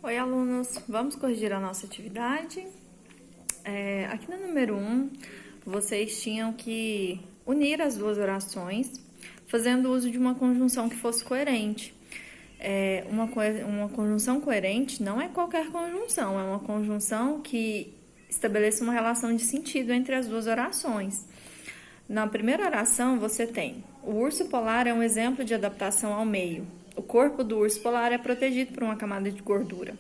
Oi, alunos! Vamos corrigir a nossa atividade. Aqui no número 1, vocês tinham que unir as duas orações, fazendo uso de uma conjunção que fosse coerente. Uma conjunção coerente não é qualquer conjunção, é uma conjunção que estabeleça uma relação de sentido entre as duas orações. Na primeira oração, você tem: o urso polar é um exemplo de adaptação ao meio. O corpo do urso polar é protegido por uma camada de gordura.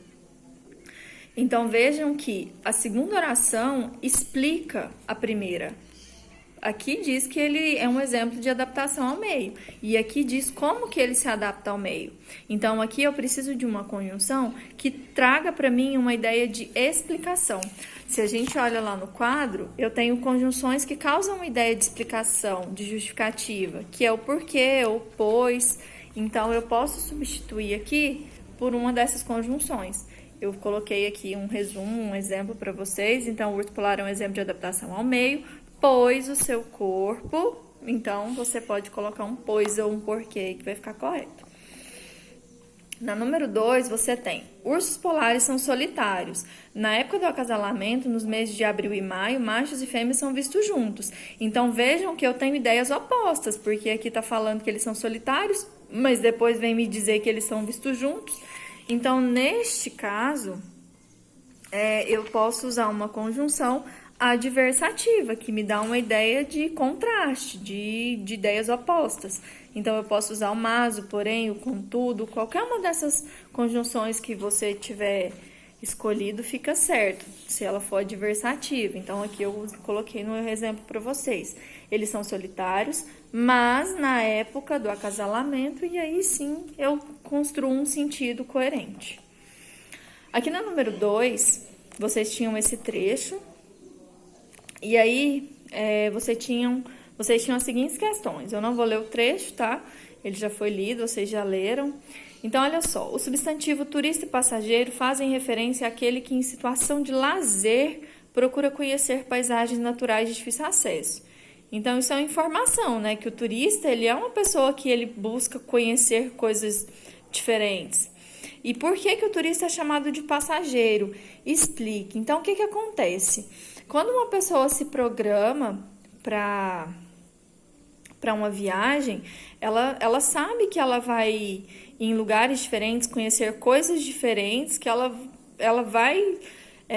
Então, vejam que a segunda oração explica a primeira. Aqui diz que ele é um exemplo de adaptação ao meio. E aqui diz como que ele se adapta ao meio. Então, aqui eu preciso de uma conjunção que traga para mim uma ideia de explicação. Se a gente olha lá no quadro, eu tenho conjunções que causam uma ideia de explicação, de justificativa, que é o porquê, o pois. Então, eu posso substituir aqui por uma dessas conjunções. Eu coloquei aqui um resumo, um exemplo para vocês. Então, o urso polar é um exemplo de adaptação ao meio, pois o seu corpo. Então, você pode colocar um pois ou um porquê, que vai ficar correto. Na número 2, você tem: ursos polares são solitários. Na época do acasalamento, nos meses de abril e maio, machos e fêmeas são vistos juntos. Então, vejam que eu tenho ideias opostas, porque aqui está falando que eles são solitários, mas depois vem me dizer que eles são vistos juntos. Então, neste caso, eu posso usar uma conjunção adversativa, que me dá uma ideia de contraste, de ideias opostas. Então, eu posso usar o mas, o porém, o contudo, qualquer uma dessas conjunções que você tiver escolhido fica certo, se ela for adversativa. Então, aqui eu coloquei no exemplo para vocês. Eles são solitários, mas na época do acasalamento, e aí sim eu construo um sentido coerente. Aqui no número 2, vocês tinham esse trecho, e aí vocês tinham as seguintes questões. Eu não vou ler o trecho, tá? Ele já foi lido, vocês já leram. Então, olha só. O substantivo turista e passageiro fazem referência àquele que, em situação de lazer, procura conhecer paisagens naturais de difícil acesso. Então, isso é uma informação, né? Que o turista, ele é uma pessoa que ele busca conhecer coisas diferentes. E por que o turista é chamado de passageiro? Explique. Então, o que acontece? Quando uma pessoa se programa para uma viagem, ela sabe que ela vai em lugares diferentes, conhecer coisas diferentes, que ela vai,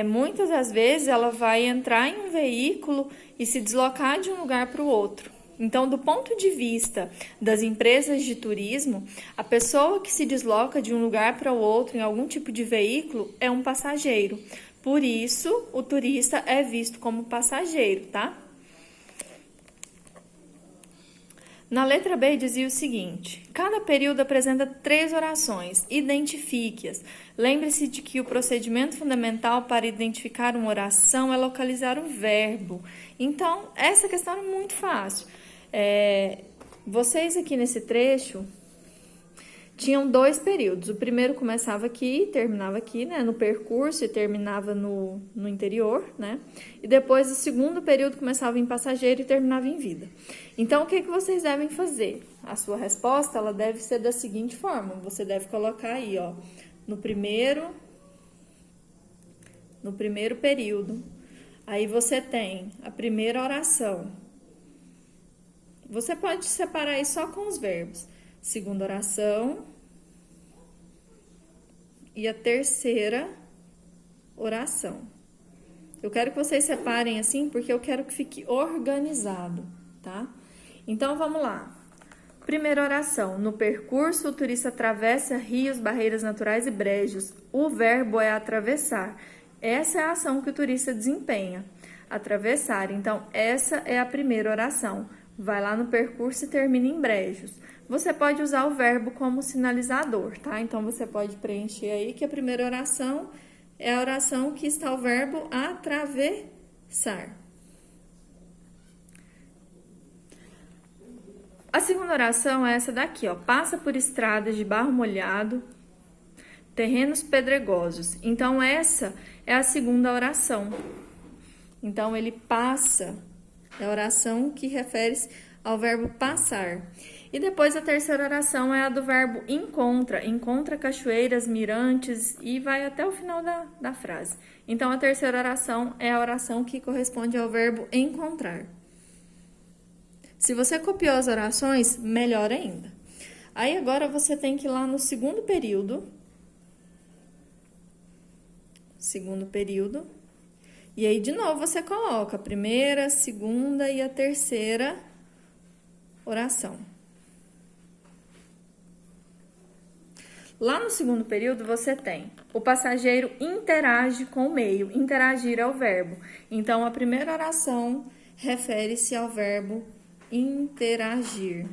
muitas das vezes, ela vai entrar em um veículo e se deslocar de um lugar para o outro. Então, do ponto de vista das empresas de turismo, a pessoa que se desloca de um lugar para o outro em algum tipo de veículo é um passageiro. Por isso, o turista é visto como passageiro, tá? Na letra B dizia o seguinte: cada período apresenta 3 orações, identifique-as. Lembre-se de que o procedimento fundamental para identificar uma oração é localizar o verbo. Então, essa questão é muito fácil. Vocês aqui nesse trecho tinham 2 períodos. O primeiro começava aqui e terminava aqui, né, no percurso, e terminava no interior, né? E depois o segundo período começava em passageiro e terminava em vida. Então, o que vocês devem fazer? A sua resposta, ela deve ser da seguinte forma. Você deve colocar aí, ó, no primeiro período. Aí você tem a primeira oração. Você pode separar aí só com os verbos. Segunda oração e a terceira oração. Eu quero que vocês separem assim, porque eu quero que fique organizado, tá? Então, vamos lá. Primeira oração. No percurso, o turista atravessa rios, barreiras naturais e brejos. O verbo é atravessar. Essa é a ação que o turista desempenha. Atravessar. Então, essa é a primeira oração. Vai lá no percurso e termina em brejos. Você pode usar o verbo como sinalizador, tá? Então, você pode preencher aí que a primeira oração é a oração que está o verbo atravessar. A segunda oração é essa daqui, ó. Passa por estradas de barro molhado, terrenos pedregosos. Então, essa é a segunda oração. Então, ele passa, é a oração que refere-se ao verbo passar. E depois a terceira oração é a do verbo encontra. Encontra cachoeiras, mirantes e vai até o final da frase. Então, a terceira oração é a oração que corresponde ao verbo encontrar. Se você copiou as orações, melhor ainda. Aí agora você tem que ir lá no segundo período. Segundo período. E aí, de novo, você coloca a primeira, a segunda e a terceira oração. Lá no segundo período, você tem o passageiro interage com o meio. Interagir é o verbo. Então, a primeira oração refere-se ao verbo interagir.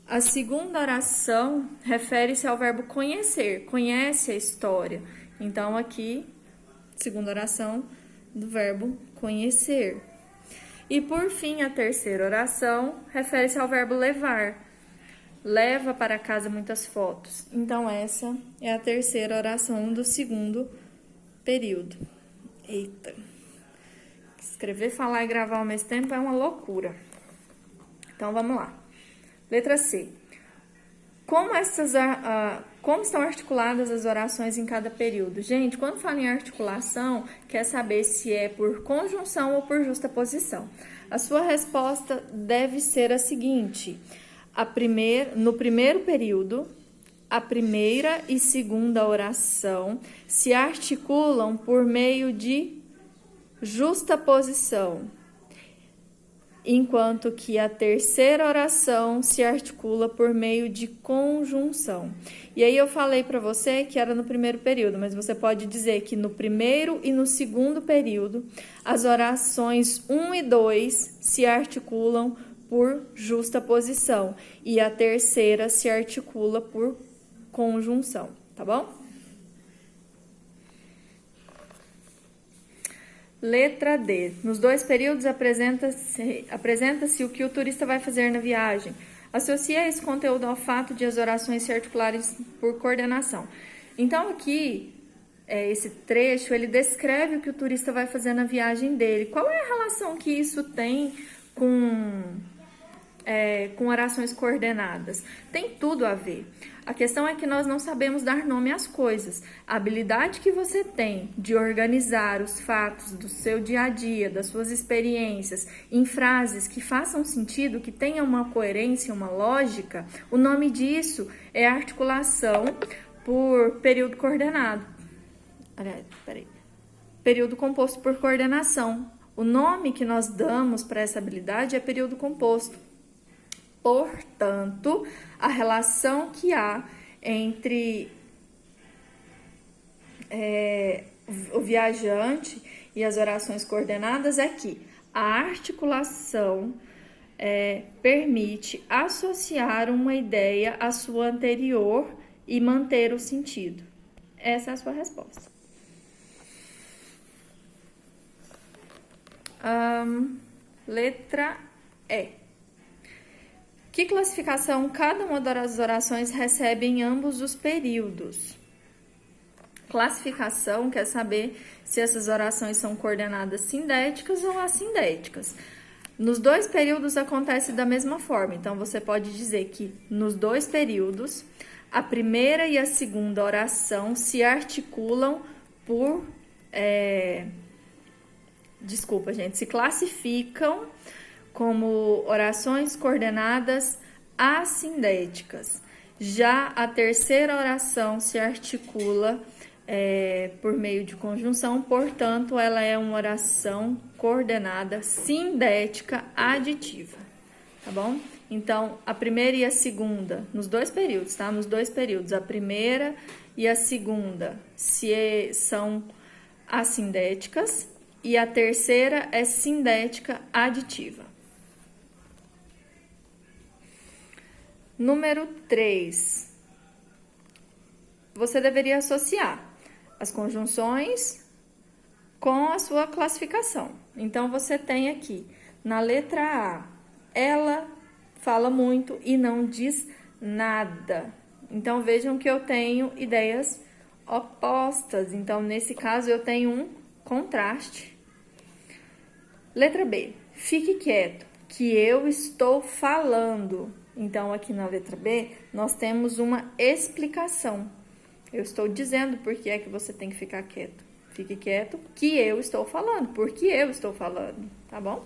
A segunda oração refere-se ao verbo conhecer. Conhece a história. Então, aqui, segunda oração do verbo conhecer. E, por fim, a terceira oração refere-se ao verbo levar. Leva para casa muitas fotos. Então, essa é a terceira oração do segundo período. Eita. Escrever, falar e gravar ao mesmo tempo é uma loucura. Então, vamos lá. Letra C. Como estão articuladas as orações em cada período? Gente, quando fala em articulação, quer saber se é por conjunção ou por justaposição. A sua resposta deve ser a seguinte: no primeiro período, a primeira e segunda oração se articulam por meio de justaposição, enquanto que a terceira oração se articula por meio de conjunção. E aí eu falei para você que era no primeiro período, mas você pode dizer que no primeiro e no segundo período, as orações 1 e 2 se articulam por justaposição e a terceira se articula por conjunção, tá bom? Letra D. Nos dois períodos apresenta-se o que o turista vai fazer na viagem. Associa esse conteúdo ao fato de as orações se articularem por coordenação. Então, aqui, esse trecho, ele descreve o que o turista vai fazer na viagem dele. Qual é a relação que isso tem com orações coordenadas? Tem tudo a ver. A questão é que nós não sabemos dar nome às coisas. A habilidade que você tem de organizar os fatos do seu dia a dia, das suas experiências, em frases que façam sentido, que tenham uma coerência, uma lógica, o nome disso é articulação por período coordenado. Aliás, período composto por coordenação. O nome que nós damos para essa habilidade é período composto. Portanto, a relação que há entre o viajante e as orações coordenadas é que a articulação permite associar uma ideia à sua anterior e manter o sentido. Essa é a sua resposta. Letra E. Que classificação cada uma das orações recebe em ambos os períodos? Classificação quer saber se essas orações são coordenadas sindéticas ou assindéticas. Nos dois períodos acontece da mesma forma, então você pode dizer que nos dois períodos, a primeira e a segunda oração se articulam por... se classificam como orações coordenadas assindéticas. Já a terceira oração se articula por meio de conjunção, portanto, ela é uma oração coordenada sindética aditiva, tá bom? Então, a primeira e a segunda, nos dois períodos, tá? Nos dois períodos, a primeira e a segunda são assindéticas e a terceira é sindética aditiva. Número 3. Você deveria associar as conjunções com a sua classificação. Então, você tem aqui, na letra A, ela fala muito e não diz nada. Então, vejam que eu tenho ideias opostas. Então, nesse caso, eu tenho um contraste. Letra B. Fique quieto. que eu estou falando. Então, aqui na letra B, nós temos uma explicação. Eu estou dizendo por que é que você tem que ficar quieto. Fique quieto, que eu estou falando, porque eu estou falando, tá bom?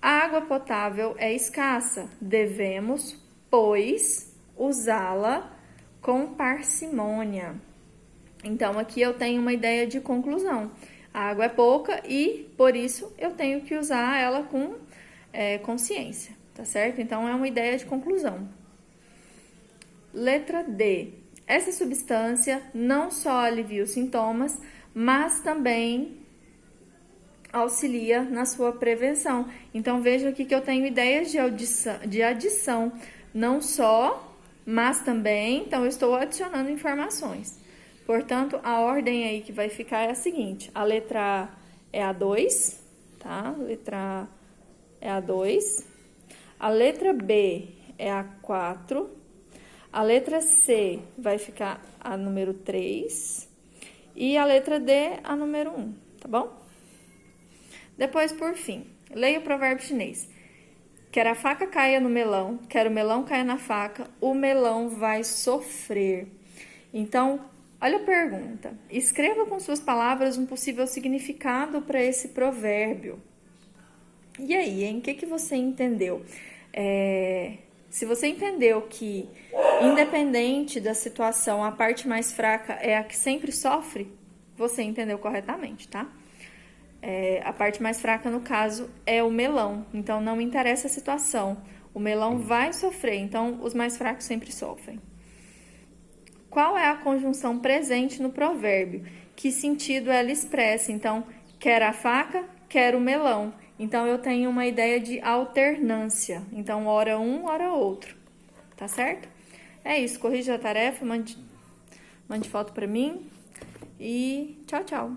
A água potável é escassa. Devemos, pois, usá-la com parcimônia. Então, aqui eu tenho uma ideia de conclusão. A água é pouca e, por isso, eu tenho que usar ela com consciência, tá certo? Então, é uma ideia de conclusão. Letra D. Essa substância não só alivia os sintomas, mas também auxilia na sua prevenção. Então, veja aqui que eu tenho ideias de adição, não só, mas também. Então, eu estou adicionando informações. Portanto, a ordem aí que vai ficar é a seguinte: a letra A é a 2, tá? A letra A é a 2. A letra B é a 4. A letra C vai ficar a número 3. E a letra D, a número 1, tá bom? Depois, por fim, leia o provérbio chinês. Quer a faca caia no melão, quer o melão caia na faca, o melão vai sofrer. Então, olha a pergunta. Escreva com suas palavras um possível significado para esse provérbio. E aí, hein? O que você entendeu? Se você entendeu que, independente da situação, a parte mais fraca é a que sempre sofre, você entendeu corretamente, tá? A parte mais fraca, no caso, é o melão. Então, não interessa a situação. O melão vai sofrer, então os mais fracos sempre sofrem. Qual é a conjunção presente no provérbio? Que sentido ela expressa? Então, quer a faca, quer o melão. Então, eu tenho uma ideia de alternância. Então, hora um, hora outro. Tá certo? É isso. Corrija a tarefa, mande foto pra mim. E tchau, tchau.